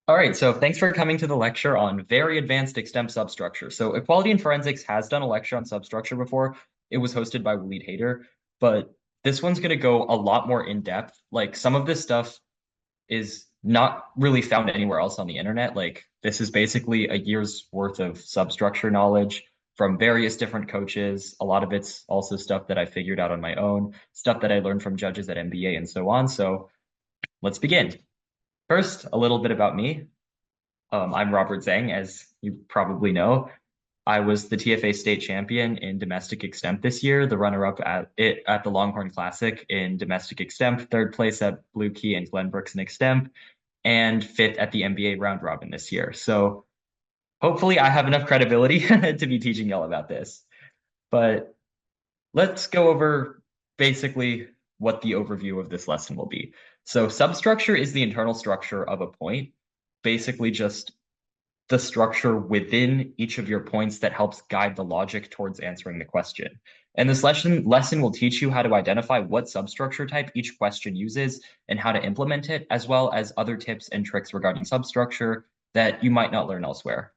All right, so thanks for coming to the lecture on very advanced extemp substructure. So Equality in Forensics has done a lecture on substructure before. It was hosted by Waleed Hayder, but this one's going to go a lot more in depth. Like some of this stuff is not really found anywhere else on the internet. Like this is basically a year's worth of substructure knowledge from various different coaches. A lot of it's also stuff that I figured out on my own, stuff that I learned from judges at MBA and so on. So let's begin. First, a little bit about me. I'm Robert Zhang, as you probably know. I was the TFA state champion in Domestic Extemp this year, the runner-up at the Longhorn Classic in Domestic Extemp, third place at Blue Key and Glenbrooks in Extemp, and fifth at the MBA Round Robin this year. So hopefully I have enough credibility to be teaching y'all about this. But let's go over basically what the overview of this lesson will be. So substructure is the internal structure of a point, basically just the structure within each of your points that helps guide the logic towards answering the question. And this lesson will teach you how to identify what substructure type each question uses and how to implement it, as well as other tips and tricks regarding substructure that you might not learn elsewhere.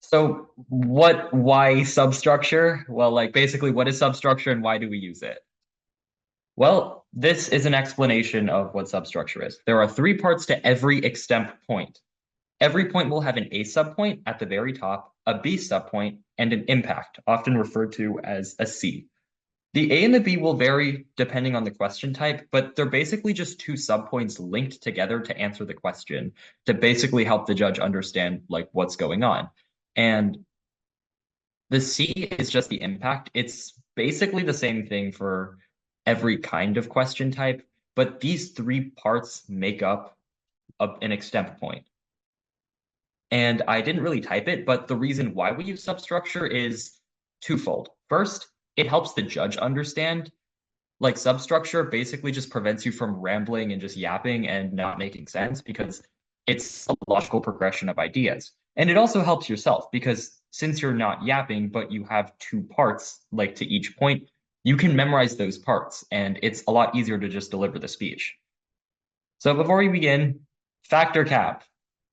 So why substructure? Well, like basically what is substructure and why do we use it? Well, this is an explanation of what substructure is. There are three parts to every extemp point. Every point will have an A subpoint at the very top, a B subpoint, and an impact, often referred to as a C. The A and the B will vary depending on the question type, but they're basically just two subpoints linked together to answer the question to basically help the judge understand like what's going on. And the C is just the impact. It's basically the same thing for every kind of question type, but these three parts make up an extemp point. And I didn't really type it, but the reason why we use substructure is twofold. First, it helps the judge understand. Like substructure basically just prevents you from rambling and just yapping and not making sense because it's a logical progression of ideas. And it also helps yourself because since you're not yapping, but you have two parts like to each point, you can memorize those parts and it's a lot easier to just deliver the speech. So before we begin, fact or cap.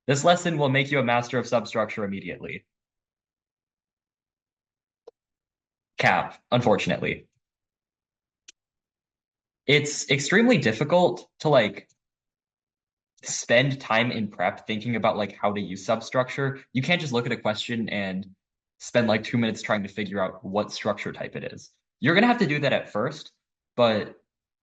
This lesson will make you a master of substructure immediately. Cap, unfortunately. It's extremely difficult to like spend time in prep thinking about like how to use substructure. You can't just look at a question and spend like 2 minutes trying to figure out what structure type it is. You're gonna have to do that at first, but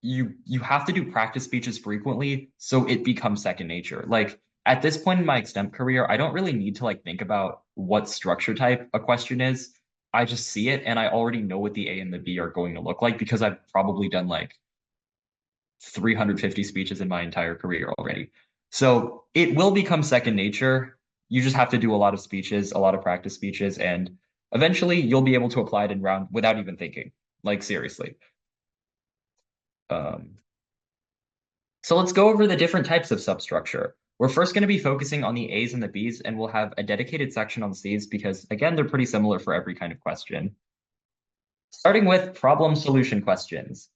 you have to do practice speeches frequently so it becomes second nature. Like at this point in my extemp career, I don't really need to like think about what structure type a question is. I just see it and I already know what the A and the B are going to look like because I've probably done like 350 speeches in my entire career already. So it will become second nature. You just have to do a lot of speeches, a lot of practice speeches, and eventually you'll be able to apply it in round without even thinking. Like seriously. Um, so let's go over the different types of substructure. We're first going to be focusing on the A's and the B's, and we'll have a dedicated section on C's because, again, they're pretty similar for every kind of question. Starting with problem solution questions.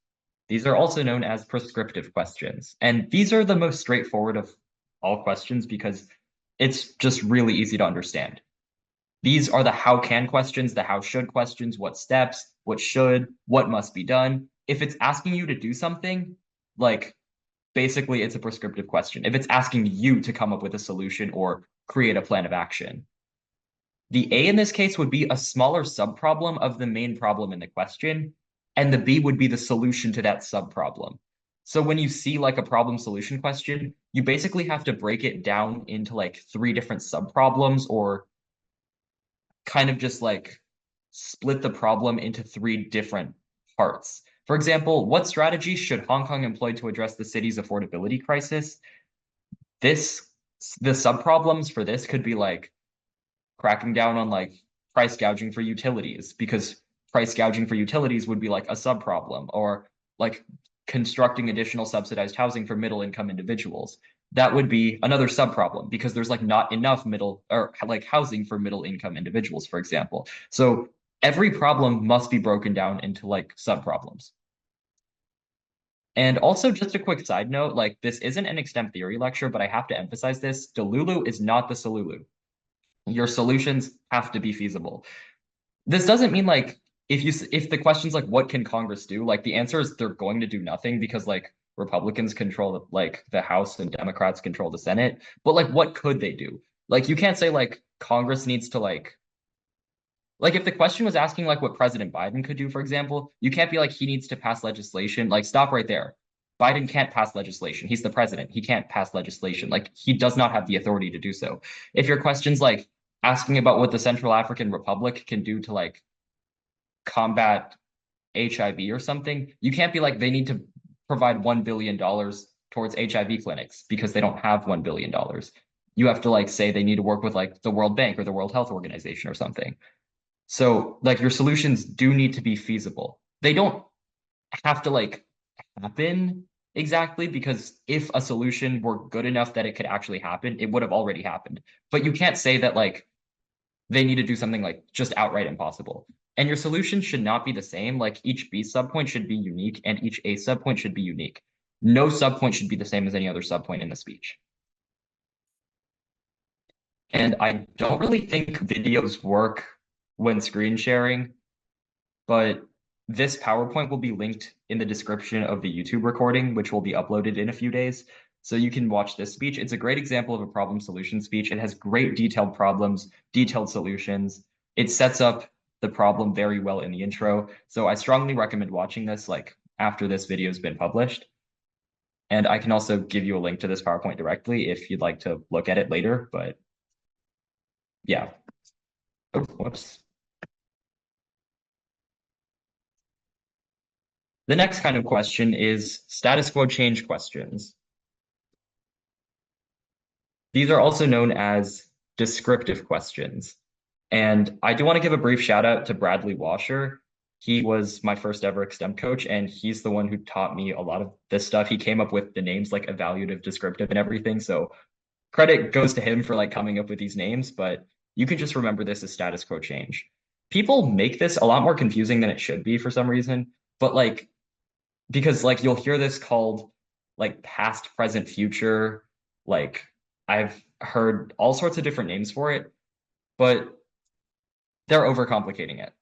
These are also known as prescriptive questions. And these are the most straightforward of all questions because it's just really easy to understand. These are the how can questions, the how should questions, what steps, what should, what must be done. If it's asking you to do something, like basically it's a prescriptive question. If it's asking you to come up with a solution or create a plan of action. The A in this case would be a smaller subproblem of the main problem in the question, and the B would be the solution to that subproblem. So when you see like a problem solution question, you basically have to break it down into like three different subproblems or kind of just like split the problem into three different parts. For example, what strategies should Hong Kong employ to address the city's affordability crisis? The subproblems for this could be like cracking down on like price gouging for utilities because price gouging for utilities would be like a subproblem or like constructing additional subsidized housing for middle income individuals. That would be another subproblem because there's like not enough middle or like housing for middle income individuals, for example. So every problem must be broken down into like subproblems. And also, just a quick side note, like this isn't an extemp theory lecture, but I have to emphasize this. Delulu is not the solulu. Your solutions have to be feasible. This doesn't mean like if the question's like what can Congress do? Like the answer is they're going to do nothing because like Republicans control like the House and Democrats control the Senate. But like what could they do? Like you can't say like Congress needs to like if the question was asking like what President Biden could do, for example, you can't be like he needs to pass legislation. Like stop right there. Biden can't pass legislation. He's the president. He can't pass legislation. Like he does not have the authority to do so. If your question's like asking about what the Central African Republic can do to like combat HIV or something, you can't be like they need to provide $1 billion towards HIV clinics because they don't have $1 billion. You have to like say they need to work with like the World Bank or the World Health Organization or something. So like your solutions do need to be feasible. They don't have to like happen exactly because if a solution were good enough that it could actually happen, it would have already happened. But you can't say that like they need to do something like just outright impossible. And your solution should not be the same. Like each B subpoint should be unique and each A subpoint should be unique. No subpoint should be the same as any other subpoint in the speech. And I don't really think videos work when screen sharing, but this PowerPoint will be linked in the description of the YouTube recording, which will be uploaded in a few days. So you can watch this speech. It's a great example of a problem solution speech. It has great detailed problems, detailed solutions. It sets up the problem very well in the intro. So I strongly recommend watching this like after this video has been published. And I can also give you a link to this PowerPoint directly if you'd like to look at it later, but yeah. Oh, whoops. The next kind of question is status quo change questions. These are also known as descriptive questions. And I do want to give a brief shout out to Bradley Washer. He was my first ever extemp coach, and he's the one who taught me a lot of this stuff. He came up with the names like evaluative, descriptive, and everything. So credit goes to him for like coming up with these names, but you can just remember this as status quo change. People make this a lot more confusing than it should be for some reason, but like because like you'll hear this called like past, present, future. Like I've heard all sorts of different names for it, but they're overcomplicating it.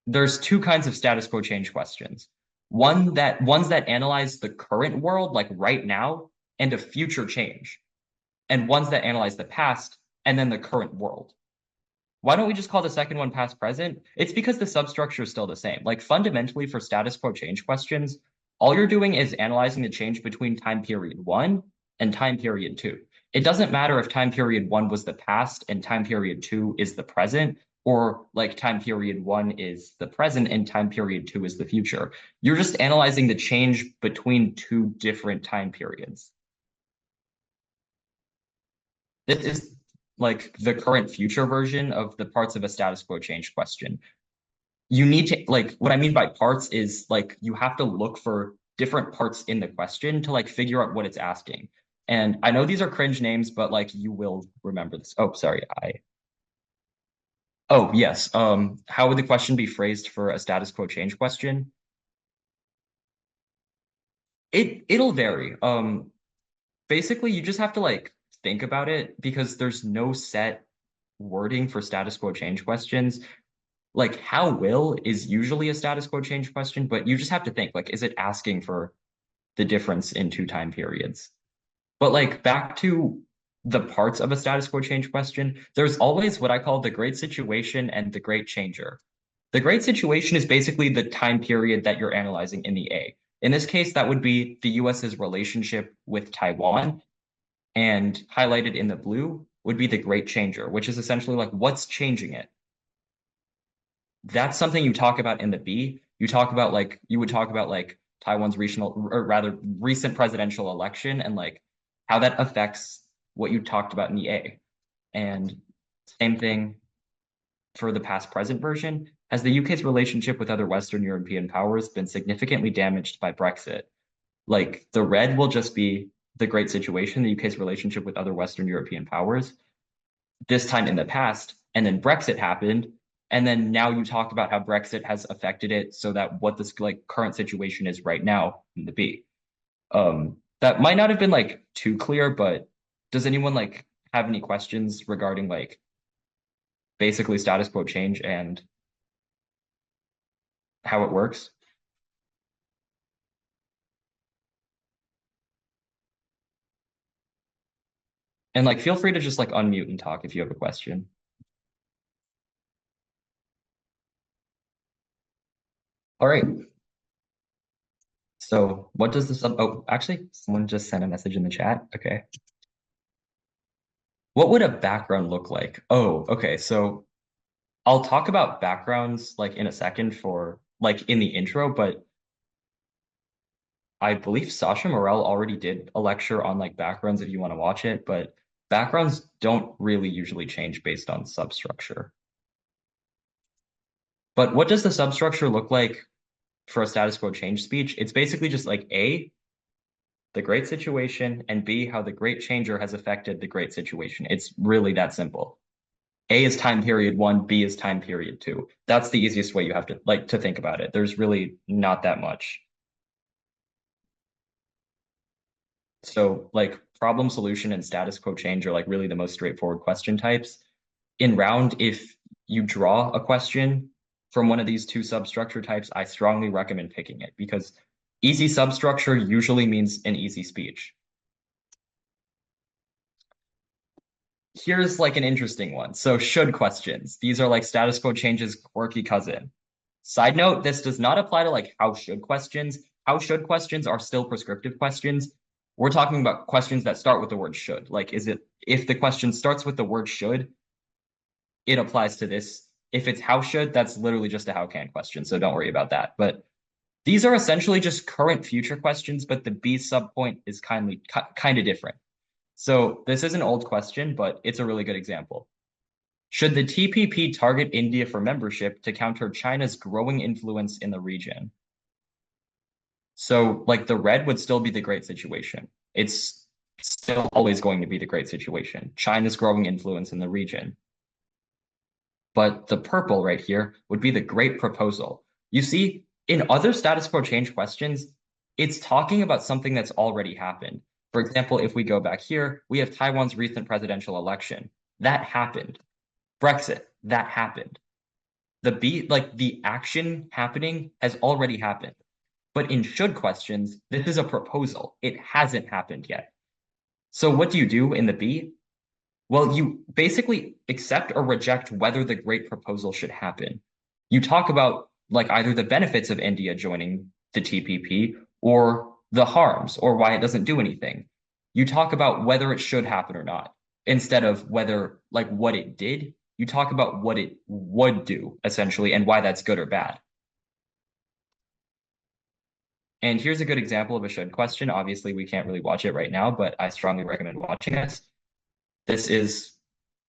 There's two kinds of status quo change questions. Ones that analyze the current world, like right now, and a future change, and ones that analyze the past and then the current world. Why don't we just call the second one past present? It's because the substructure is still the same. Like fundamentally for status quo change questions, all you're doing is analyzing the change between time period 1 and time period 2. It doesn't matter if time period 1 was the past and time period 2 is the present, or like time period 1 is the present and time period 2 is the future. You're just analyzing the change between two different time periods. This is like the current future version of the parts of a status quo change question. You need to like what I mean by parts is like you have to look for different parts in the question to like figure out what it's asking. And I know these are cringe names, but like you will remember this. Oh, sorry. Oh, yes. How would the question be phrased for a status quo change question? It'll vary. Basically you just have to like think about it because there's no set wording for status quo change questions. Like how will is usually a status quo change question, but you just have to think like, is it asking for the difference in two time periods? But like back to the parts of a status quo change question, there's always what I call the great situation and the great changer. The great situation is basically the time period that you're analyzing in the A. In this case, that would be the US's relationship with Taiwan, and highlighted in the blue would be the great changer, which is essentially like what's changing it. That's something you talk about in the B. You would talk about like Taiwan's regional, or rather recent presidential election and like how that affects what you talked about in the A. And same thing for the past present version. Has the UK's relationship with other Western European powers been significantly damaged by Brexit? Like the red will just be the great situation, the UK's relationship with other Western European powers, this time in the past, and then Brexit happened, And then now you talk about how Brexit has affected it so that what this like current situation is right now in the B. That might not have been like too clear, but does anyone like have any questions regarding like basically status quo change and how it works? And like feel free to just like unmute and talk if you have a question. All right. So what does the sub oh actually someone just sent a message in the chat. Okay. What would a background look like? Oh, okay. So I'll talk about backgrounds like in a second for like in the intro, but I believe Sasha Morel already did a lecture on like backgrounds if you want to watch it, but backgrounds don't really usually change based on substructure. But what does the substructure look like for a status quo change speech? It's basically just like A, the great situation, and B, how the great changer has affected the great situation. It's really that simple. A is time period one, B is time period two. That's the easiest way you have to like to think about it. There's really not that much. So like problem solution and status quo change are like really the most straightforward question types. In round, if you draw a question from one of these two substructure types, I strongly recommend picking it because easy substructure usually means an easy speech. Here's like an interesting one. So should questions. These are like status quo changes quirky cousin. Side note, this does not apply to like how should questions. How should questions are still prescriptive questions. We're talking about questions that start with the word should. Like, is it if the question starts with the word should, it applies to this. If it's how should, that's literally just a how can question. So don't worry about that. But these are essentially just current future questions, but the B subpoint is kind of different. So this is an old question, but it's a really good example. Should the TPP target India for membership to counter China's growing influence in the region? So like the red would still be the great situation. It's still always going to be the great situation. China's growing influence in the region. But the purple right here would be the great proposal. You see, in other status quo change questions, it's talking about something that's already happened. For example, if we go back here, we have Taiwan's recent presidential election. That happened. Brexit, that happened. The action happening has already happened. But in should questions, this is a proposal. It hasn't happened yet. So what do you do in the B? Well, you basically accept or reject whether the great proposal should happen. You talk about like either the benefits of India joining the TPP or the harms or why it doesn't do anything. You talk about whether it should happen or not instead of whether like what it did. You talk about what it would do essentially and why that's good or bad. And here's a good example of a should question. Obviously, we can't really watch it right now, but I strongly recommend watching this. This is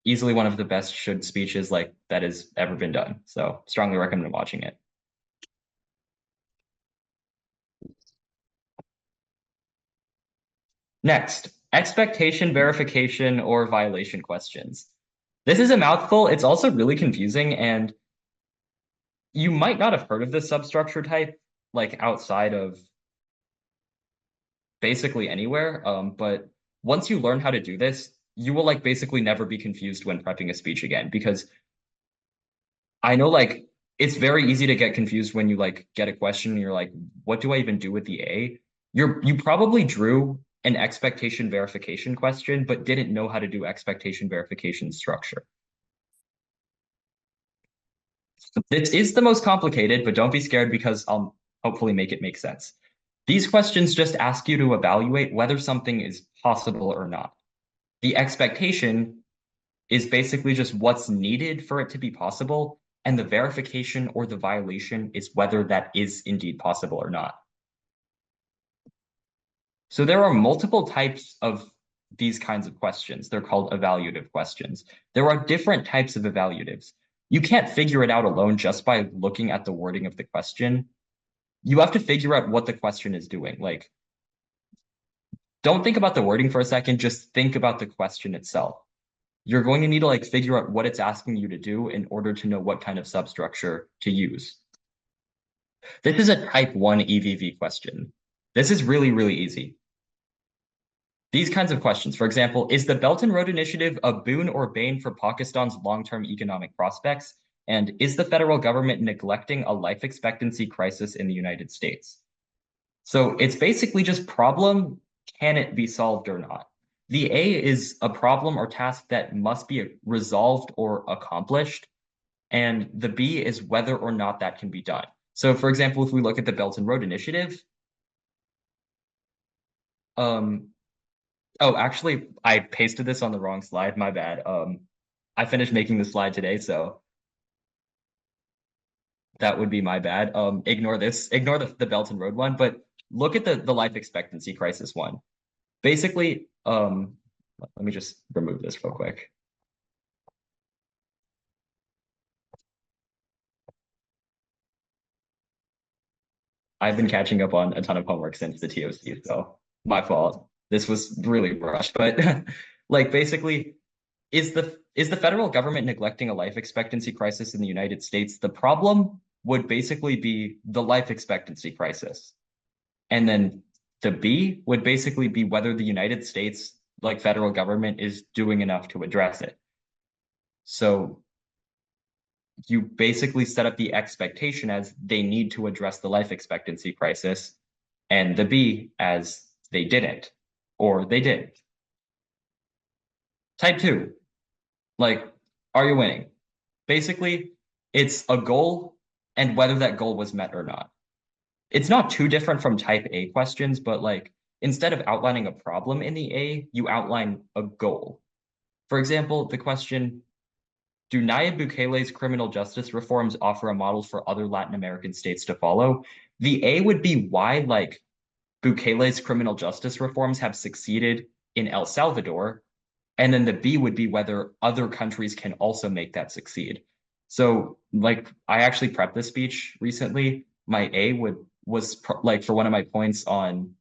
easily one of the best should speeches like that has ever been done. So strongly recommend watching it. Next, expectation verification or violation questions. This is a mouthful. It's also really confusing, and you might not have heard of this substructure type like outside of basically anywhere. But once you learn how to do this, you will like basically never be confused when prepping a speech again, because I know like it's very easy to get confused when you like get a question and you're like, what do I even do with the A? You probably drew an expectation verification question, but didn't know how to do expectation verification structure. This is the most complicated, but don't be scared because I'll hopefully make it make sense. These questions just ask you to evaluate whether something is possible or not. The expectation is basically just what's needed for it to be possible, and the verification or the violation is whether that is indeed possible or not. So there are multiple types of these kinds of questions. They're called evaluative questions. There are different types of evaluatives. You can't figure it out alone just by looking at the wording of the question. You have to figure out what the question is doing. Like, don't think about the wording for a second, just think about the question itself. you're going to need to like figure out what it's asking you to do in order to know what kind of substructure to use. This is a type 1 EVV question. This is really, really easy. These kinds of questions, for example, is the Belt and Road Initiative a boon or bane for Pakistan's long-term economic prospects? And is the federal government neglecting a life expectancy crisis in the United States? So it's basically just problem, can it be solved or not? The A is a problem or task that must be resolved or accomplished. And the B is whether or not that can be done. So for example, if we look at the Belt and Road Initiative, oh, actually, I pasted this on the wrong slide. My bad. I finished making the slide today, so that would be my bad. Ignore this. Ignore the Belt and Road one, but look at the life expectancy crisis one. Basically, let me just remove this real quick. I've been catching up on a ton of homework since the TOC, so my fault. This was really rushed, but like basically, is the federal government neglecting a life expectancy crisis in the United States? The problem would basically be the life expectancy crisis. And then the B would basically be whether the United States, like federal government, is doing enough to address it. So you basically set up the expectation as they need to address the life expectancy crisis, and the B as they didn't, or they did. Type 2, like, are you winning? Basically, it's a goal and whether that goal was met or not. It's not too different from type A questions, but like instead of outlining a problem in the A, you outline a goal. For example, the question, do Nayib Bukele's criminal justice reforms offer a model for other Latin American states to follow? The A would be why like Bukele's criminal justice reforms have succeeded in El Salvador. And then the B would be whether other countries can also make that succeed. So like I actually prepped this speech recently. My A was like for one of my points on,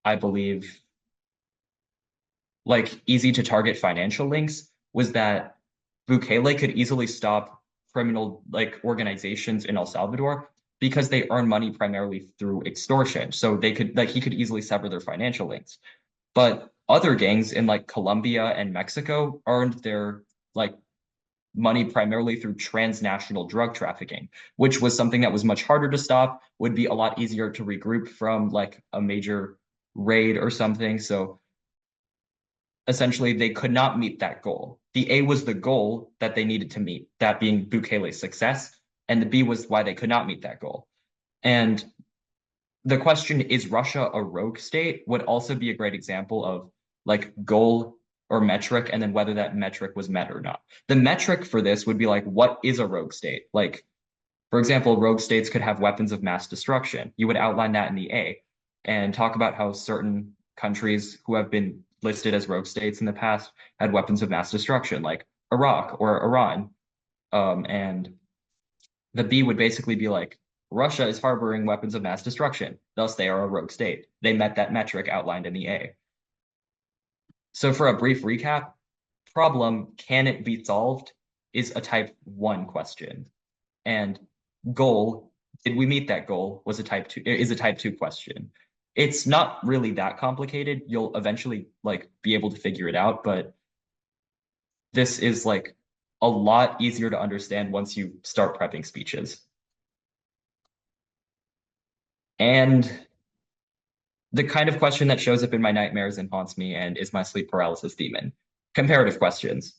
I believe, like easy to target financial links was that Bukele could easily stop criminal like organizations in El Salvador because they earn money primarily through extortion. So they could like he could easily sever their financial links. But other gangs in like Colombia and Mexico earned their like money primarily through transnational drug trafficking, which was something that was much harder to stop, would be a lot easier to regroup from like a major raid or something. So essentially they could not meet that goal. The A was the goal that they needed to meet, that being Bukele's success, and the B was why they could not meet that goal. And the question, is Russia a rogue state, would also be a great example of like goal or metric, and then whether that metric was met or not. The metric for this would be like, what is a rogue state? Like, for example, rogue states could have weapons of mass destruction. You would outline that in the A and talk about how certain countries who have been listed as rogue states in the past had weapons of mass destruction, like Iraq or Iran. And the B would basically be like, Russia is harboring weapons of mass destruction, thus they are a rogue state. They met that metric outlined in the A. So for a brief recap, problem, can it be solved, is a type 1 question. And goal, did we meet that goal, was a type 2, is a type 2 question. It's not really that complicated. You'll eventually like be able to figure it out, but this is like a lot easier to understand once you start prepping speeches. And the kind of question that shows up in my nightmares and haunts me and is my sleep paralysis demon. Comparative questions.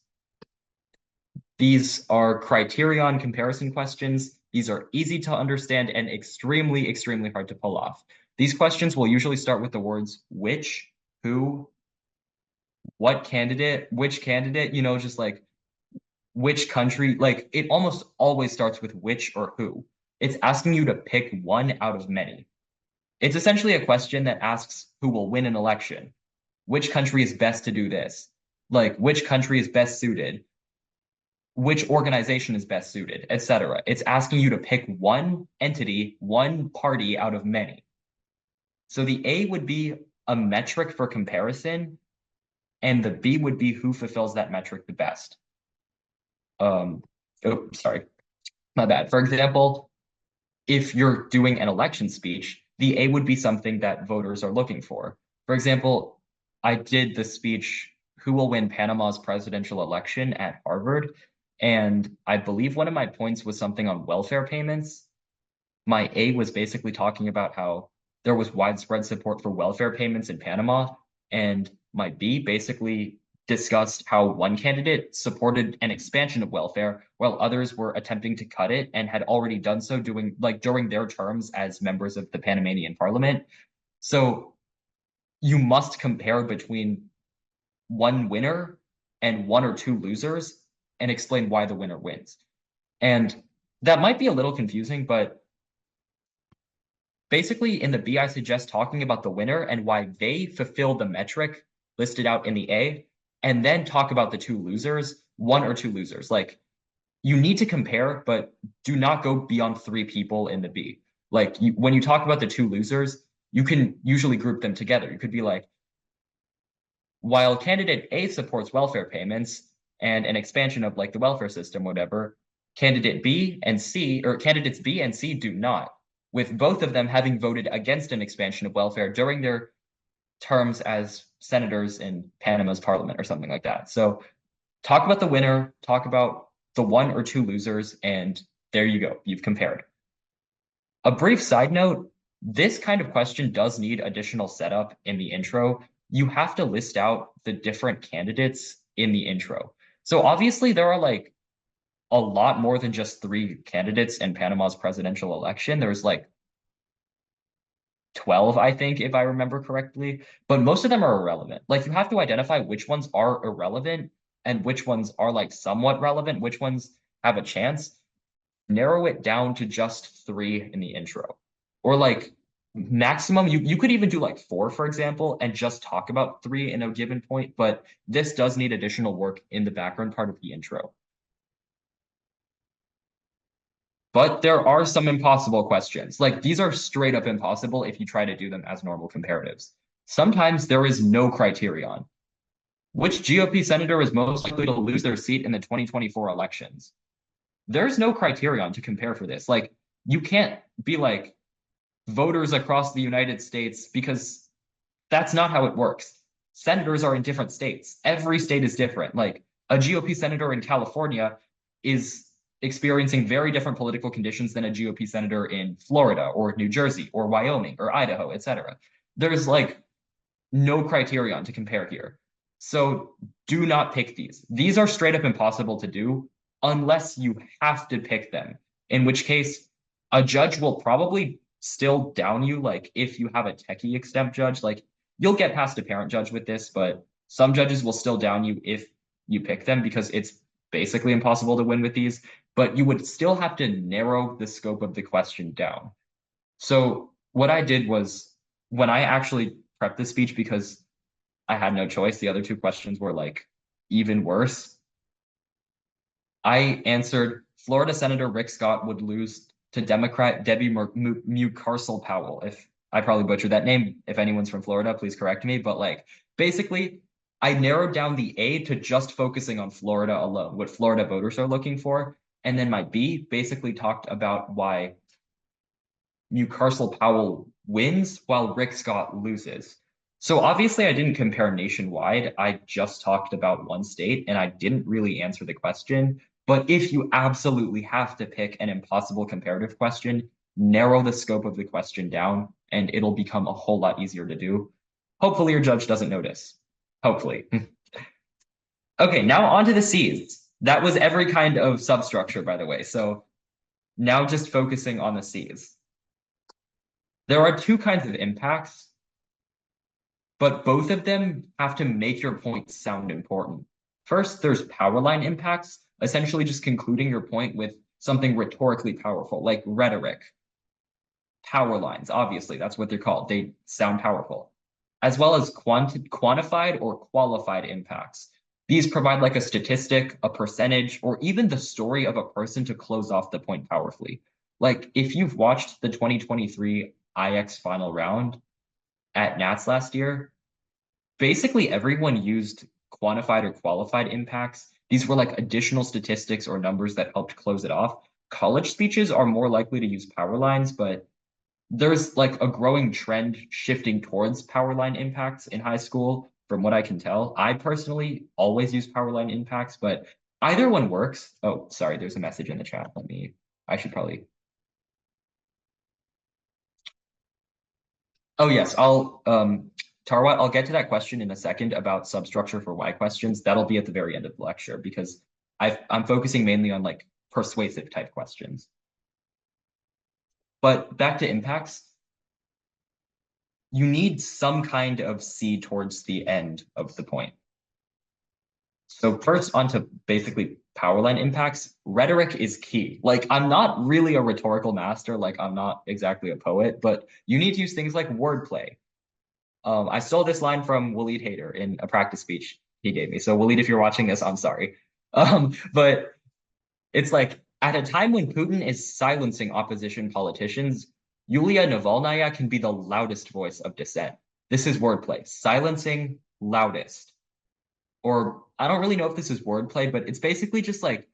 These are criterion comparison questions. These are easy to understand and extremely, extremely hard to pull off. These questions will usually start with the words which, who, what candidate, which candidate, you know, just like which country, like it almost always starts with which or who. It's asking you to pick one out of many. It's essentially a question that asks who will win an election. Which country is best to do this? Like which country is best suited? Which organization is best suited, etc. It's asking you to pick one entity, one party out of many. So the A would be a metric for comparison, and the B would be who fulfills that metric the best. Sorry, my bad. For example, if you're doing an election speech, the A would be something that voters are looking for. For example, I did the speech, Who Will Win Panama's Presidential Election at Harvard, and I believe one of my points was something on welfare payments. My A was basically talking about how there was widespread support for welfare payments in Panama, and my B basically discussed how one candidate supported an expansion of welfare while others were attempting to cut it and had already done so during their terms as members of the Panamanian parliament. So you must compare between one winner and one or two losers and explain why the winner wins. And that might be a little confusing, but basically in the B, I suggest talking about the winner and why they fulfill the metric listed out in the A, and then talk about the two losers, one or two losers. Like, you need to compare, but do not go beyond three people in the B. Like, when you talk about the two losers, you can usually group them together. You could be like, while candidate A supports welfare payments and an expansion of like the welfare system, whatever, candidate B and C, or candidates B and C do not, with both of them having voted against an expansion of welfare during their terms as senators in Panama's parliament or something like that. So talk about the winner, talk about the one or two losers, and there you go, you've compared. A brief side note, this kind of question does need additional setup in the intro. You have to list out the different candidates in the intro. So obviously there are like a lot more than just 3 candidates in Panama's presidential election. There's like 12, I think, if I remember correctly, but most of them are irrelevant. Like, you have to identify which ones are irrelevant and which ones are like somewhat relevant, which ones have a chance. Narrow it down to just 3 in the intro, or like maximum, you could even do like 4, for example, and just talk about 3 in a given point, but this does need additional work in the background part of the intro. But there are some impossible questions. Like, these are straight up impossible if you try to do them as normal comparatives. Sometimes there is no criterion. Which GOP senator is most likely to lose their seat in the 2024 elections? There's no criterion to compare for this. Like, you can't be like voters across the United States, because that's not how it works. Senators are in different states. Every state is different. Like, a GOP senator in California is experiencing very different political conditions than a GOP senator in Florida or New Jersey or Wyoming or Idaho, etc. There's like no criterion to compare here. So do not pick these. These are straight up impossible to do unless you have to pick them, in which case a judge will probably still down you. Like, if you have a techie extemp judge, like, you'll get past a parent judge with this, but some judges will still down you if you pick them, because it's basically impossible to win with these, but you would still have to narrow the scope of the question down. So what I did was, when I actually prepped the speech, because I had no choice, the other 2 questions were like even worse, I answered Florida Senator Rick Scott would lose to Democrat Debbie Mucarsel-Powell. If I probably butchered that name, if anyone's from Florida, please correct me. But like, basically, I narrowed down the A to just focusing on Florida alone, what Florida voters are looking for. And then my B basically talked about why Mucarsel-Powell wins while Rick Scott loses. So obviously I didn't compare nationwide. I just talked about one state, and I didn't really answer the question. But if you absolutely have to pick an impossible comparative question, narrow the scope of the question down, and it'll become a whole lot easier to do. Hopefully your judge doesn't notice. Hopefully. Okay, now on to the C's. That was every kind of substructure, by the way. So now just focusing on the C's. There are 2 kinds of impacts, but both of them have to make your point sound important. First, there's power line impacts, essentially just concluding your point with something rhetorically powerful, like rhetoric. Power lines, obviously, that's what they're called. They sound powerful. As well as quantified or qualified impacts. These provide like a statistic, a percentage, or even the story of a person to close off the point powerfully. Like, if you've watched the 2023 IX final round at Nats last year, basically everyone used quantified or qualified impacts. These were like additional statistics or numbers that helped close it off. College speeches are more likely to use power lines, but there's like a growing trend shifting towards power line impacts in high school, from what I can tell. I personally always use power line impacts, but either one works. Oh, sorry, there's a message in the chat. I should probably. Oh, yes, Tarwat, I'll get to that question in a second about substructure for why questions. That'll be at the very end of the lecture because I'm focusing mainly on like persuasive type questions. But back to impacts, you need some kind of C towards the end of the point. So first onto basically power line impacts, rhetoric is key. Like I'm not really a rhetorical master, like I'm not exactly a poet, but you need to use things like wordplay. I stole this line from Waleed Hader in a practice speech he gave me. So Waleed, if you're watching this, I'm sorry. But it's like at a time when Putin is silencing opposition politicians, Yulia Navalnaya can be the loudest voice of dissent. This is wordplay, silencing loudest. Or I don't really know if this is wordplay, but it's basically just like,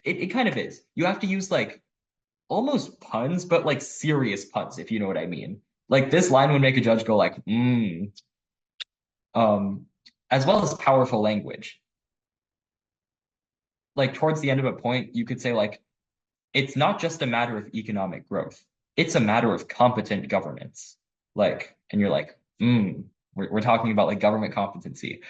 it kind of is. You have to use like almost puns, but like serious puns, if you know what I mean. Like this line would make a judge go like, as well as powerful language. Like towards the end of a point, you could say like, it's not just a matter of economic growth. It's a matter of competent governance. Like, and you're like, we're talking about like government competency.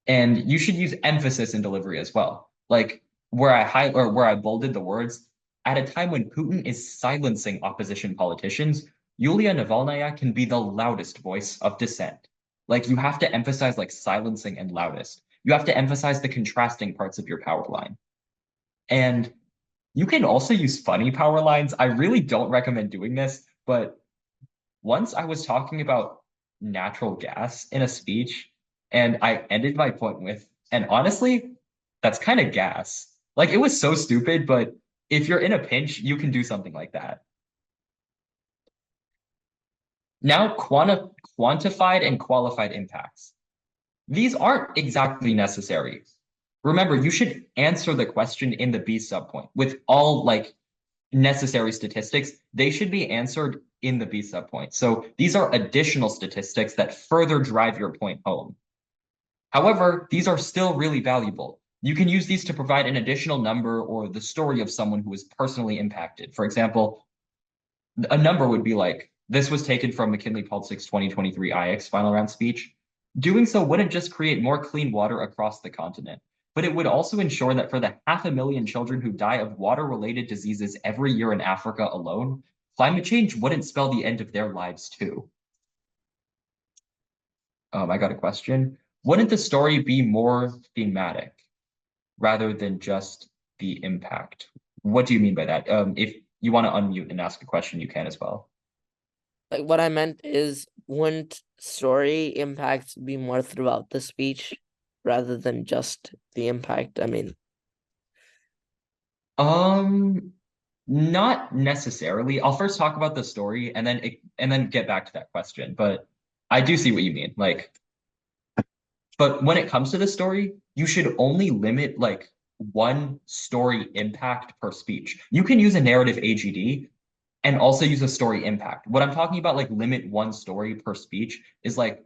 And you should use emphasis in delivery as well. Like where I bolded the words, at a time when Putin is silencing opposition politicians, Yulia Navalnaya can be the loudest voice of dissent. Like you have to emphasize like silencing and loudest. You have to emphasize the contrasting parts of your power line. And you can also use funny power lines. I really don't recommend doing this, but once I was talking about natural gas in a speech, and I ended my point with, and honestly, that's kind of gas. Like it was so stupid, but if you're in a pinch, you can do something like that. Now, quantified and qualified impacts. These aren't exactly necessary. Remember, you should answer the question in the B subpoint with all like necessary statistics. They should be answered in the B subpoint. So these are additional statistics that further drive your point home. However, these are still really valuable. You can use these to provide an additional number or the story of someone who was personally impacted. For example, a number would be like, this was taken from McKinley Pulsick's 2023 IX final round speech. Doing so wouldn't just create more clean water across the continent, but it would also ensure that for the 500,000 children who die of water-related diseases every year in Africa alone, climate change wouldn't spell the end of their lives too. I got a question. Wouldn't the story be more thematic rather than just the impact? What do you mean by that? If you want to unmute and ask a question, you can as well. Like what I meant is, wouldn't story impacts be more throughout the speech rather than just the impact? I mean, not necessarily. I'll first talk about the story and then get back to that question. But I do see what you mean. Like, but when it comes to the story, you should only limit like one story impact per speech. You can use a narrative AGD and also use a story impact. What I'm talking about, like limit one story per speech, is like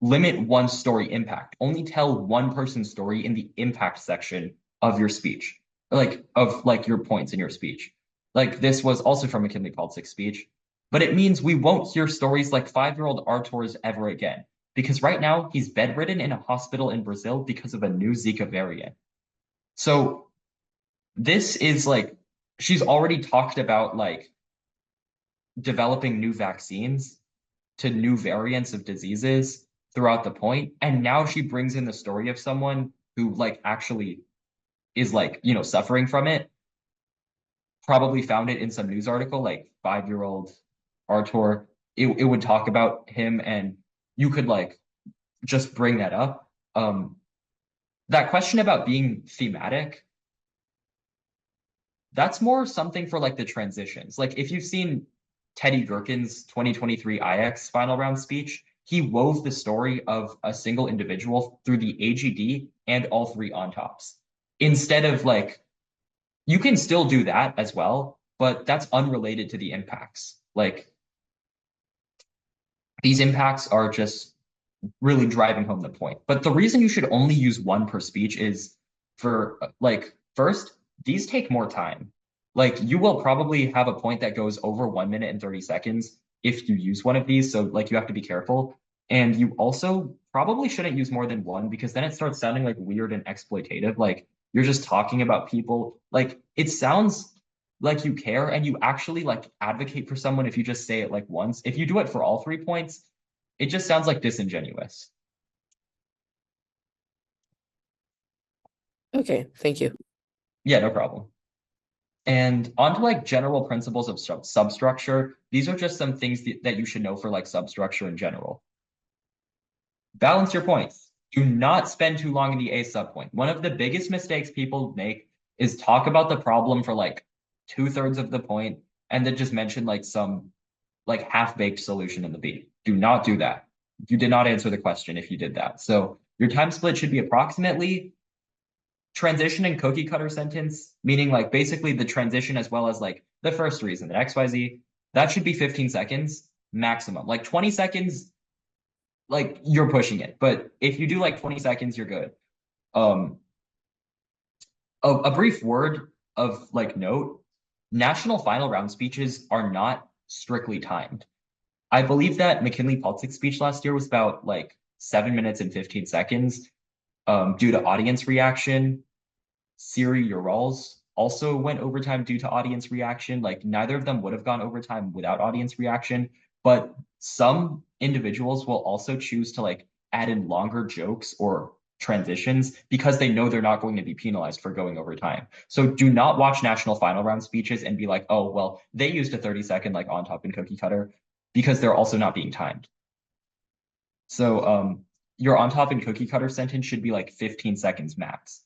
limit one story impact. Only tell one person's story in the impact section of your speech, like of like your points in your speech. Like this was also from McKinley Pulsick's speech, but it means we won't hear stories like 5-year-old Artur's ever again, because right now he's bedridden in a hospital in Brazil because of a new Zika variant. So this is like, she's already talked about like developing new vaccines to new variants of diseases throughout the point. And now she brings in the story of someone who like actually is like, suffering from it. Probably found it in some news article, like 5-year-old Artur. It would talk about him and you could like just bring that up. That question about being thematic, that's more something for like the transitions. Like if you've seen Teddy Gherkin's 2023 IX final round speech, he wove the story of a single individual through the AGD and all three on tops. Instead of like, you can still do that as well, but that's unrelated to the impacts. Like, these impacts are just really driving home the point. But the reason you should only use one per speech is for like, first, these take more time. Like you will probably have a point that goes over 1 minute and 30 seconds if you use one of these. So like you have to be careful. And you also probably shouldn't use more than one because then it starts sounding like weird and exploitative. Like you're just talking about people. Like it sounds like you care and you actually like advocate for someone if you just say it like once. If you do it for all 3 points, it just sounds like disingenuous. Okay, thank you. Yeah, no problem. And onto like general principles of substructure. These are just some things that you should know for like substructure in general. Balance your points. Do not spend too long in the A subpoint. One of the biggest mistakes people make is talk about the problem for like 2/3 of the point and then just mention like some like half-baked solution in the B. Do not do that. You did not answer the question if you did that. So your time split should be approximately transition and cookie cutter sentence, meaning like basically the transition as well as like the first reason, the XYZ, that should be 15 seconds maximum. Like 20 seconds, like you're pushing it. But if you do like 20 seconds, you're good. Um, a brief word of like note, national final round speeches are not strictly timed. I believe that McKinley Politics speech last year was about like 7 minutes and 15 seconds due to audience reaction. Siri Urals also went overtime due to audience reaction. Like neither of them would have gone overtime without audience reaction, but some individuals will also choose to like add in longer jokes or transitions because they know they're not going to be penalized for going overtime. So do not watch national final round speeches and be like, oh, well, they used a 30-second like on top and cookie cutter because they're also not being timed. So your on top and cookie cutter sentence should be like 15 seconds max.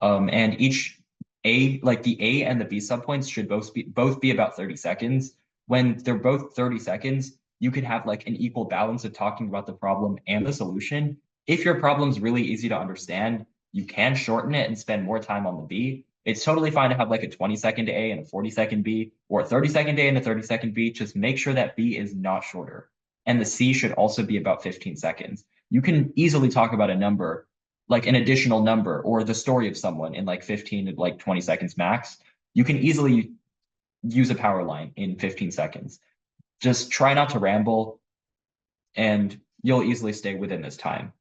And each A, like the A and the B subpoints should both be about 30 seconds. When they're both 30 seconds, you could have like an equal balance of talking about the problem and the solution. If your problem's really easy to understand, you can shorten it and spend more time on the B. It's totally fine to have like a 20-second A and a 40-second B, or a 30-second A and a 30-second B. Just make sure that B is not shorter. And the C should also be about 15 seconds. You can easily talk about a number like an additional number or the story of someone in like 15 to like 20 seconds max, you can easily use a power line in 15 seconds. Just try not to ramble and you'll easily stay within this time.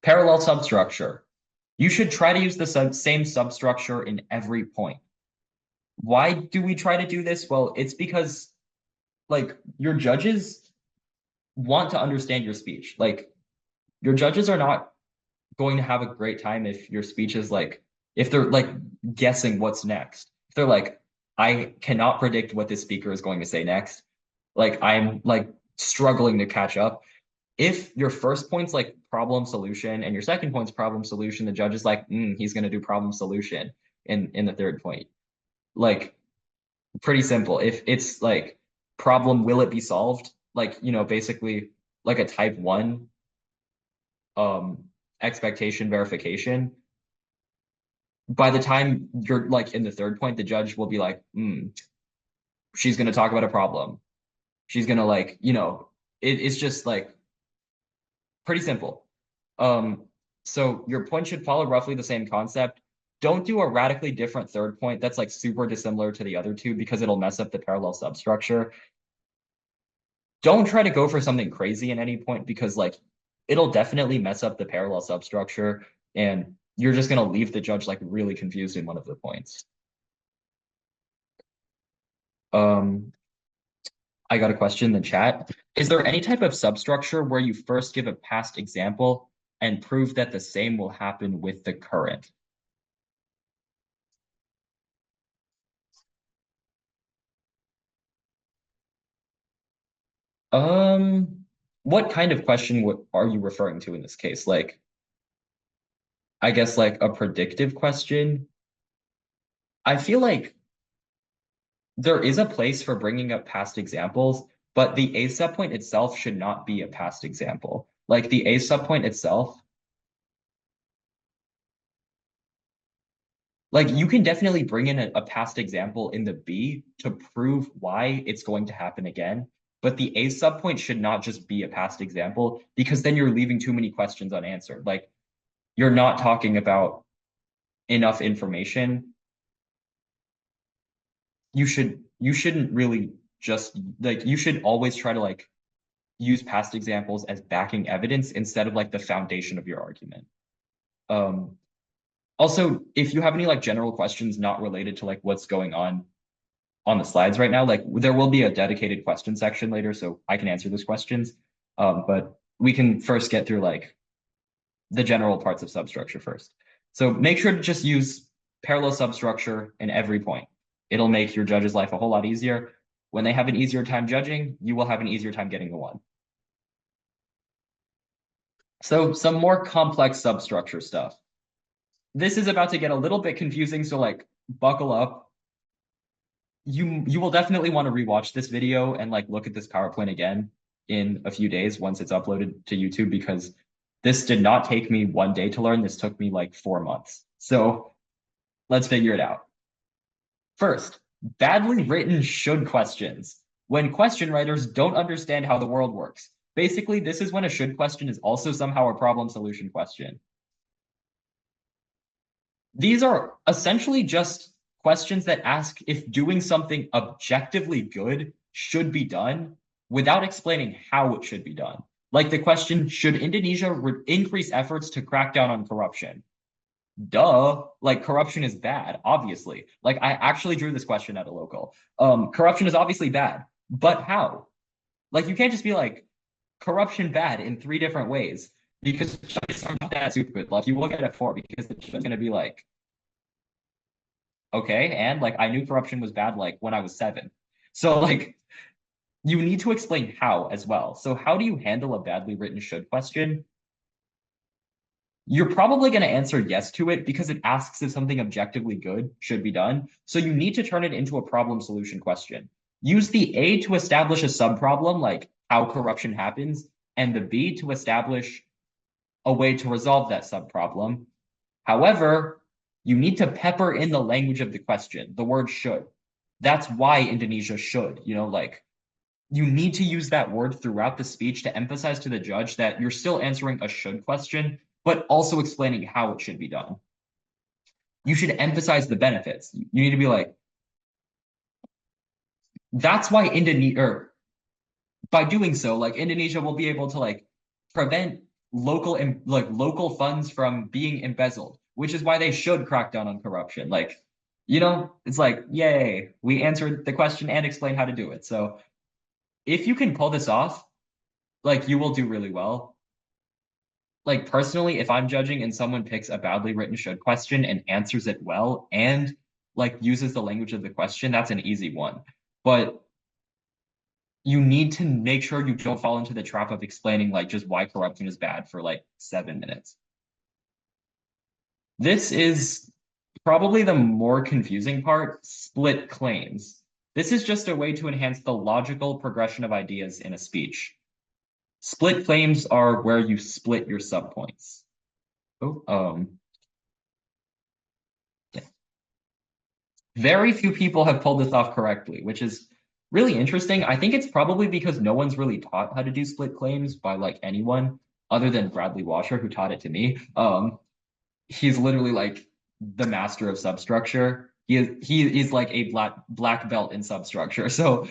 Parallel substructure. You should try to use the same substructure in every point. Why do we try to do this? Well, it's because like your judges want to understand your speech. Like your judges are not going to have a great time if your speech is like, if they're like guessing what's next. If they're like, I cannot predict what this speaker is going to say next. Like I'm like struggling to catch up. If your first point's like problem solution and your second point's problem solution, the judge is like, he's going to do problem solution in the third point. Like pretty simple. If it's like problem, will it be solved? Like, you know, basically like a type 1 expectation verification. By the time you're like in the third point, the judge will be like, she's going to talk about a problem. She's going to like, you know, it's just like pretty simple. So your point should follow roughly the same concept. Don't do a radically different third point that's like super dissimilar to the other two because it'll mess up the parallel substructure. Don't try to go for something crazy in any point because like it'll definitely mess up the parallel substructure and you're just going to leave the judge like really confused in one of the points. I got a question in the chat. Is there any type of substructure where you first give a past example and prove that the same will happen with the current? What kind of question are you referring to in this case? Like, I guess like a predictive question. I feel like there is a place for bringing up past examples, but the A subpoint itself should not be a past example. Like the A subpoint itself, like you can definitely bring in a past example in the B to prove why it's going to happen again. But the A subpoint should not just be a past example because then you're leaving too many questions unanswered. Like you're not talking about enough information. You shouldn't really just like you should always try to like use past examples as backing evidence instead of like the foundation of your argument. Also, if you have any like general questions not related to like what's going on the slides right now, like there will be a dedicated question section later, so I can answer those questions. But we can first get through like the general parts of substructure first. So make sure to just use parallel substructure in every point. It'll make your judge's life a whole lot easier. When they have an easier time judging, you will have an easier time getting the one. So some more complex substructure stuff. This is about to get a little bit confusing, so like buckle up. You will definitely want to rewatch this video and like look at this PowerPoint again in a few days once it's uploaded to YouTube, because this did not take me 1 day to learn. This took me like 4 months. So let's figure it out. First, badly written should questions. When question writers don't understand how the world works. Basically, this is when a should question is also somehow a problem solution question. These are essentially just questions that ask if doing something objectively good should be done without explaining how it should be done. Like the question, should Indonesia increase efforts to crack down on corruption? Duh, like corruption is bad, obviously. Like I actually drew this question at a local. Corruption is obviously bad, but how? Like you can't just be like, corruption bad in 3 different ways, because judges are not that stupid. Like you will get a 4 because the judge is gonna be like, okay, and like I knew corruption was bad like when I was 7. So like you need to explain how as well. So how do you handle a badly written should question? You're probably going to answer yes to it because it asks if something objectively good should be done. So you need to turn it into a problem solution question. Use the A to establish a subproblem, like how corruption happens, and the B to establish a way to resolve that subproblem. However, you need to pepper in the language of the question, the word should. That's why Indonesia should, like you need to use that word throughout the speech to emphasize to the judge that you're still answering a should question, but also explaining how it should be done. You should emphasize the benefits. You need to be like, that's why Indonesia, or by doing so, like Indonesia will be able to like prevent local funds from being embezzled, which is why they should crack down on corruption. Like, it's like, yay, we answered the question and explained how to do it. So if you can pull this off, like you will do really well. Like personally, if I'm judging and someone picks a badly written should question and answers it well and like uses the language of the question, that's an easy one. But you need to make sure you don't fall into the trap of explaining like just why corruption is bad for like 7 minutes. This is probably the more confusing part, split claims. This is just a way to enhance the logical progression of ideas in a speech. Split claims are where you split your subpoints. Yeah. Very few people have pulled this off correctly, which is really interesting. I think it's probably because no one's really taught how to do split claims by like anyone other than Bradley Washer, who taught it to me. He's literally like the master of substructure. He is like a black belt in substructure. So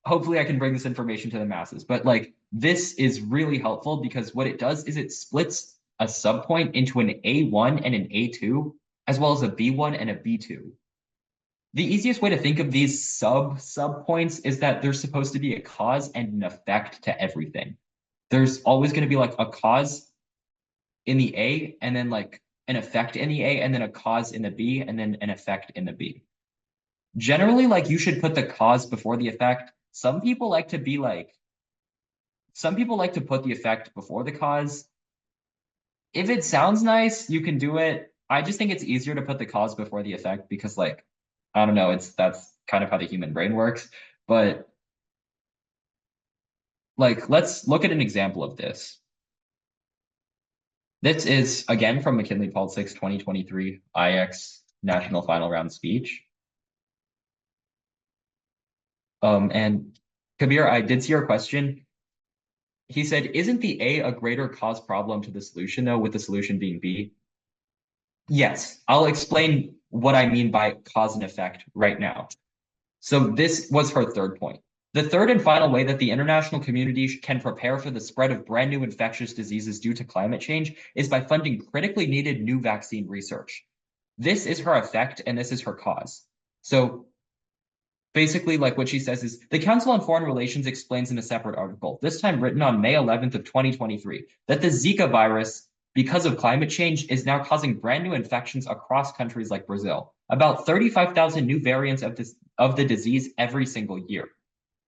hopefully I can bring this information to the masses. But like this is really helpful because what it does is it splits a subpoint into an A1 and an A2, as well as a B1 and a B2. The easiest way to think of these subpoints is that there's supposed to be a cause and an effect to everything. There's always going to be like a cause in the A, and then like an effect in the A, and then a cause in the B, and then an effect in the B. Generally, like you should put the cause before the effect. Some people like to put the effect before the cause. If it sounds nice, you can do it. I just think it's easier to put the cause before the effect because like I don't know, that's kind of how the human brain works. But like, let's look at an example of this. This is again from McKinley Politics 2023 IX National Final Round Speech. And Kabir, I did see your question. He said, isn't the A greater cause problem to the solution, though, with the solution being B? Yes, I'll explain what I mean by cause and effect right now. So this was her third point. The third and final way that the international community can prepare for the spread of brand new infectious diseases due to climate change is by funding critically needed new vaccine research. This is her effect and this is her cause. So basically, like what she says is the Council on Foreign Relations explains in a separate article, this time written on May 11th of 2023, that the Zika virus, because of climate change, is now causing brand new infections across countries like Brazil. About 35,000 new variants of the disease every single year.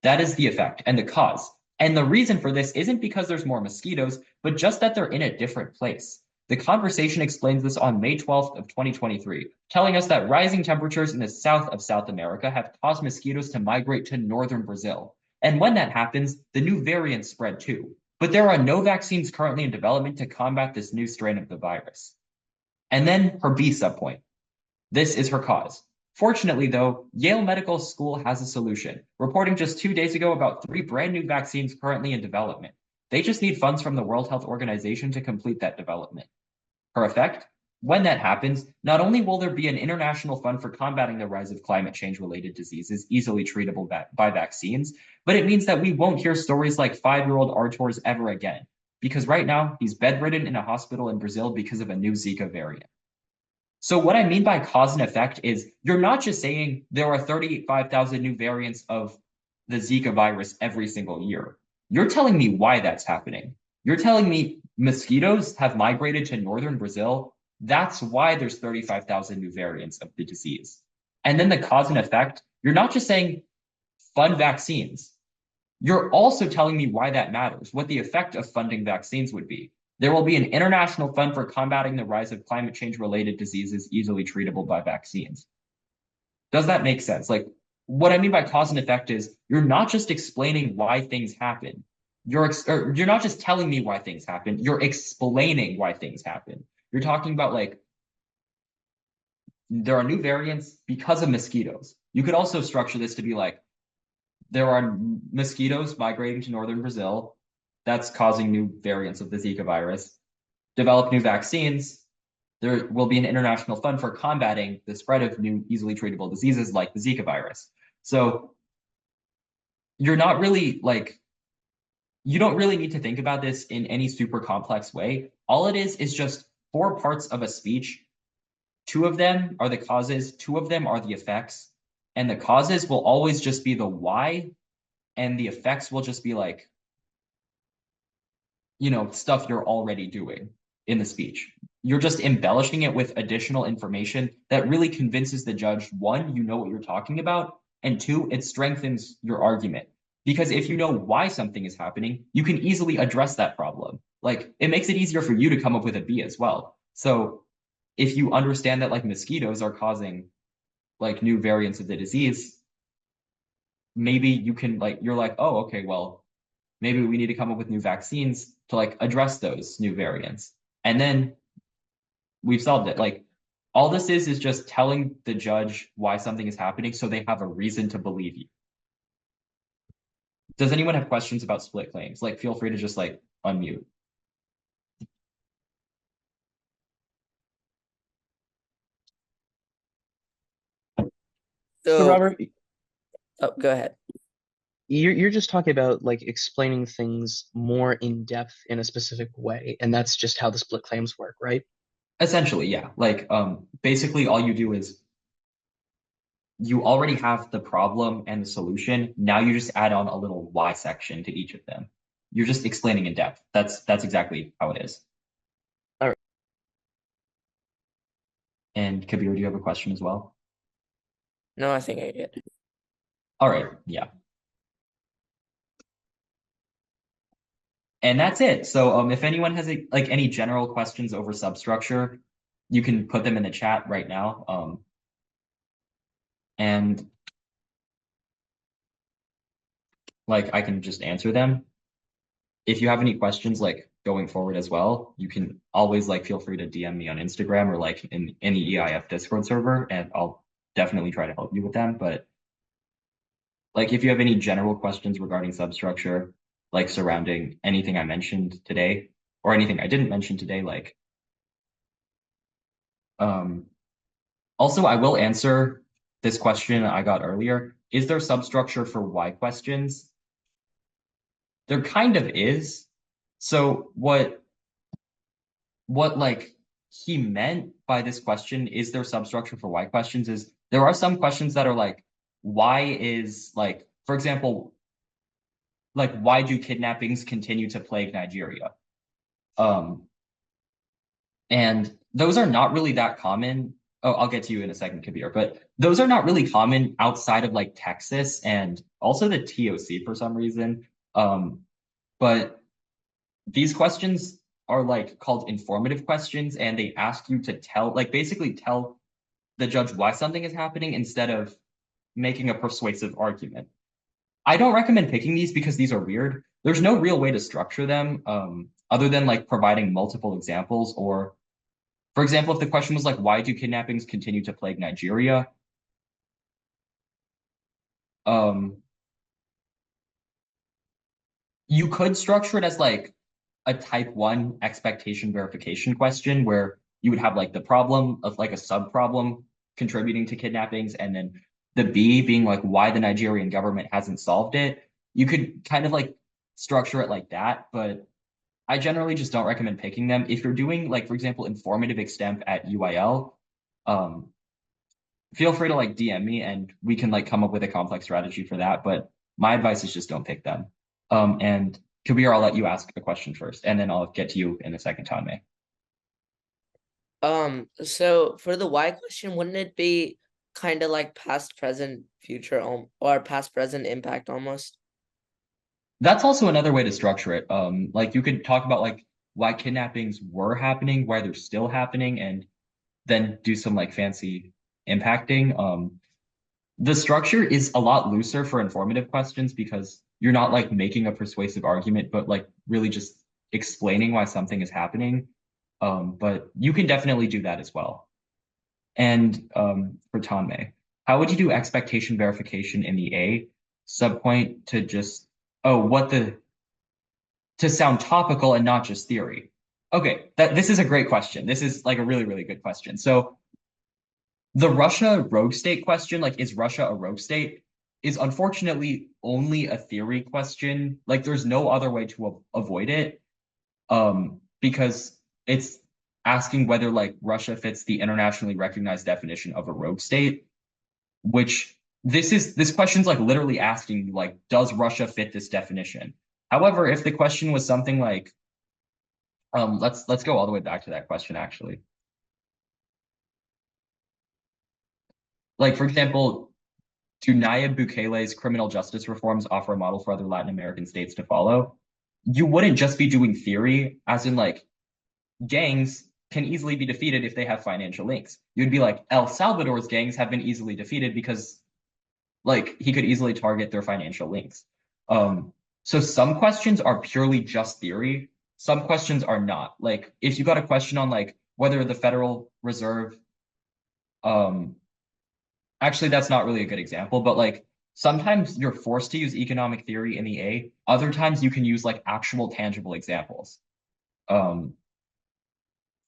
That is the effect and the cause. And the reason for this isn't because there's more mosquitoes, but just that they're in a different place. The conversation explains this on May 12th of 2023, telling us that rising temperatures in the south of South America have caused mosquitoes to migrate to northern Brazil. And when that happens, the new variants spread too. But there are no vaccines currently in development to combat this new strain of the virus. And then her B subpoint. This is her cause. Fortunately, though, Yale Medical School has a solution, reporting just 2 days ago about 3 brand new vaccines currently in development. They just need funds from the World Health Organization to complete that development. Her effect? When that happens, not only will there be an international fund for combating the rise of climate change-related diseases easily treatable by vaccines, but it means that we won't hear stories like 5-year-old Artur's ever again, because right now he's bedridden in a hospital in Brazil because of a new Zika variant. So what I mean by cause and effect is you're not just saying there are 35,000 new variants of the Zika virus every single year. You're telling me why that's happening. You're telling me mosquitoes have migrated to northern Brazil. That's why there's 35,000 new variants of the disease. And then the cause and effect, you're not just saying fund vaccines. You're also telling me why that matters, what the effect of funding vaccines would be. There will be an international fund for combating the rise of climate change-related diseases easily treatable by vaccines. Does that make sense? Like, what I mean by cause and effect is you're not just explaining why things happen. You're not just telling me why things happen. You're explaining why things happen. You're talking about like, there are new variants because of mosquitoes. You could also structure this to be like, there are mosquitoes migrating to northern Brazil. That's causing new variants of the Zika virus. Develop new vaccines. There will be an international fund for combating the spread of new easily treatable diseases like the Zika virus. So you're not really like, you don't really need to think about this in any super complex way. All it is just 4 parts of a speech. 2 of them are the causes, 2 of them are the effects. And the causes will always just be the why, and the effects will just be like, you know, stuff you're already doing in the speech. You're just embellishing it with additional information that really convinces the judge, 1, you know what you're talking about, and 2, it strengthens your argument. Because if you know why something is happening, you can easily address that problem. Like, it makes it easier for you to come up with a B as well. So if you understand that like mosquitoes are causing like new variants of the disease, maybe you can like, you're like, oh, okay, well, maybe we need to come up with new vaccines to like address those new variants. And then we've solved it. Like all this is just telling the judge why something is happening so they have a reason to believe you. Does anyone have questions about split claims? Like feel free to just like unmute. So So, Robert, oh, go ahead. you're just talking about like explaining things more in depth in a specific way, and that's just how the split claims work, right? Essentially, yeah. Like basically all you do is you already have the problem and the solution. Now you just add on a little why section to each of them. You're just explaining in depth. That's exactly how it is. All right. And Kabir, do you have a question as well? No, I think I did. All right, yeah. And that's it. So if anyone has like any general questions over substructure, you can put them in the chat right now. And like I can just answer them. If you have any questions like going forward as well, you can always like feel free to DM me on Instagram or like in any EIF Discord server, and I'll definitely try to help you with them. But like if you have any general questions regarding substructure, like surrounding anything I mentioned today or anything I didn't mention today, like also I will answer this question I got earlier. Is there substructure for why questions? There kind of is. So what like he meant by this question, is there substructure for why questions, is there are some questions that are like, why is like, for example, like why do kidnappings continue to plague Nigeria? And those are not really that common. Oh, I'll get to you in a second, Kabir, but those are not really common outside of like Texas and also the TOC for some reason. But these questions are like called informative questions, and they ask you to tell, like basically tell the judge why something is happening instead of making a persuasive argument. I don't recommend picking these because these are weird. There's no real way to structure them other than like providing multiple examples. Or, for example, if the question was like, why do kidnappings continue to plague Nigeria? You could structure it as like a type 1 expectation verification question where you would have like the problem of like a sub-problem contributing to kidnappings, and then the B being like why the Nigerian government hasn't solved it. You could kind of like structure it like that, but I generally just don't recommend picking them. If you're doing like, for example, informative extemp at UIL, feel free to like DM me and we can like come up with a complex strategy for that. But my advice is just don't pick them. And Kabir, I'll let you ask a question first, and then I'll get to you in a second, Tanmay. So for the why question, wouldn't it be kind of like past, present, future, or past, present impact almost? That's also another way to structure it. Like you could talk about like why kidnappings were happening, why they're still happening, and then do some like fancy impacting. The structure is a lot looser for informative questions because you're not like making a persuasive argument, but like really just explaining why something is happening. But you can definitely do that as well. And for Tanmay, how would you do expectation verification in the A subpoint to just, to sound topical and not just theory? Okay, this is a great question. This is like a really, really good question. So the Russia rogue state question, like, is Russia a rogue state, is unfortunately only a theory question. Like, there's no other way to avoid it, because it's asking whether like Russia fits the internationally recognized definition of a rogue state, which this question's like literally asking like, does Russia fit this definition? However, if the question was something like, let's go all the way back to that question actually. Like, for example, do Nayib Bukele's criminal justice reforms offer a model for other Latin American states to follow? You wouldn't just be doing theory, as in like, gangs can easily be defeated if they have financial links. You'd be like, El Salvador's gangs have been easily defeated because like he could easily target their financial links. So some questions are purely just theory. Some questions are not. Like if you got a question on like whether the Federal Reserve, actually that's not really a good example, but like sometimes you're forced to use economic theory in the A. Other times you can use like actual tangible examples.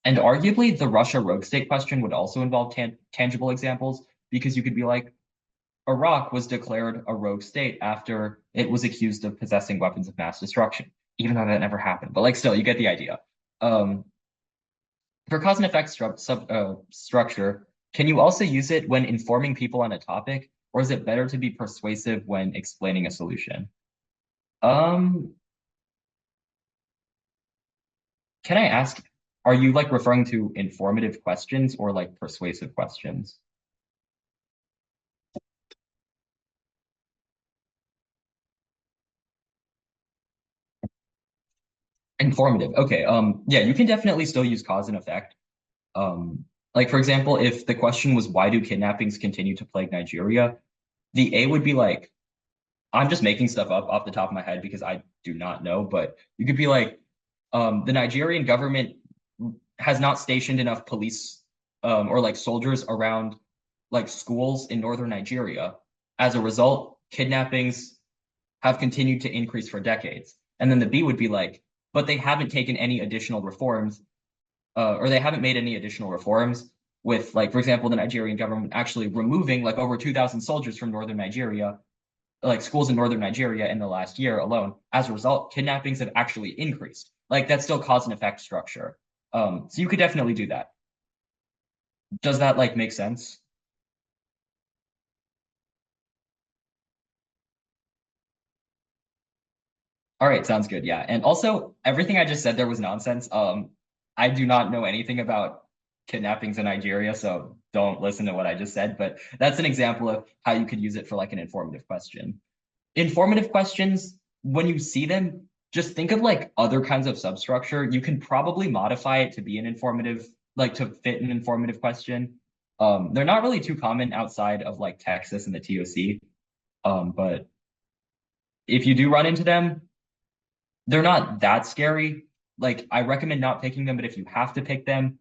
And arguably, the Russia rogue state question would also involve tangible examples, because you could be like, Iraq was declared a rogue state after it was accused of possessing weapons of mass destruction, even though that never happened. But like, still, you get the idea. For cause and effect structure, can you also use it when informing people on a topic, or is it better to be persuasive when explaining a solution? Can I ask, are you like referring to informative questions or like persuasive questions? Informative. Okay. Yeah, you can definitely still use cause and effect. Like, for example, if the question was, why do kidnappings continue to plague Nigeria? The A would be like, I'm just making stuff up off the top of my head because I do not know, but you could be like, the Nigerian government has not stationed enough police or like soldiers around like schools in northern Nigeria. As a result, kidnappings have continued to increase for decades. And then the B would be like, but they haven't taken any additional reforms, or they haven't made any additional reforms with, like, for example, the Nigerian government actually removing like over 2,000 soldiers from northern Nigeria, like schools in northern Nigeria in the last year alone. As a result, kidnappings have actually increased. Like, that's still cause and effect structure. So you could definitely do that. Does that like make sense? All right, sounds good. Yeah. And also, everything I just said there was nonsense. I do not know anything about kidnappings in Nigeria, so don't listen to what I just said, but that's an example of how you could use it for like an informative question. Informative questions, when you see them, just think of like other kinds of substructure. You can probably modify it to be an informative, like to fit an informative question. They're not really too common outside of like Texas and the TOC. But if you do run into them, they're not that scary. Like, I recommend not picking them, but if you have to pick them,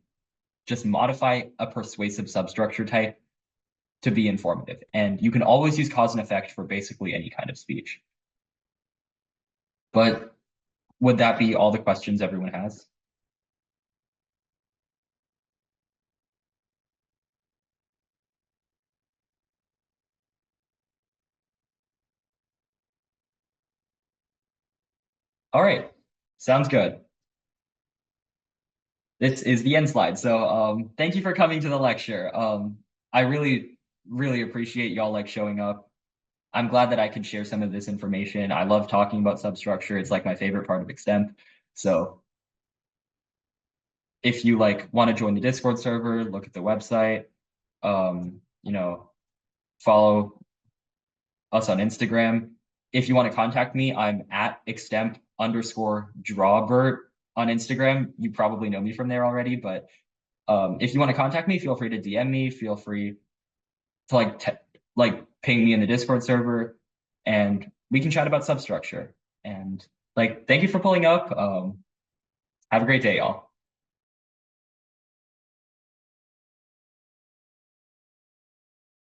just modify a persuasive substructure type to be informative. And you can always use cause and effect for basically any kind of speech. But would that be all the questions everyone has? All right, sounds good. This is the end slide. So thank you for coming to the lecture. I really, really appreciate y'all like showing up. I'm glad that I could share some of this information. I love talking about substructure. It's like my favorite part of Extemp. So if you like want to join the Discord server, look at the website, you know, follow us on Instagram. If you want to contact me, I'm at extemp_drawbert on Instagram. You probably know me from there already, but if you want to contact me, feel free to DM me. Feel free to like ping me in the Discord server, and we can chat about substructure. And like, thank you for pulling up. Have a great day, y'all.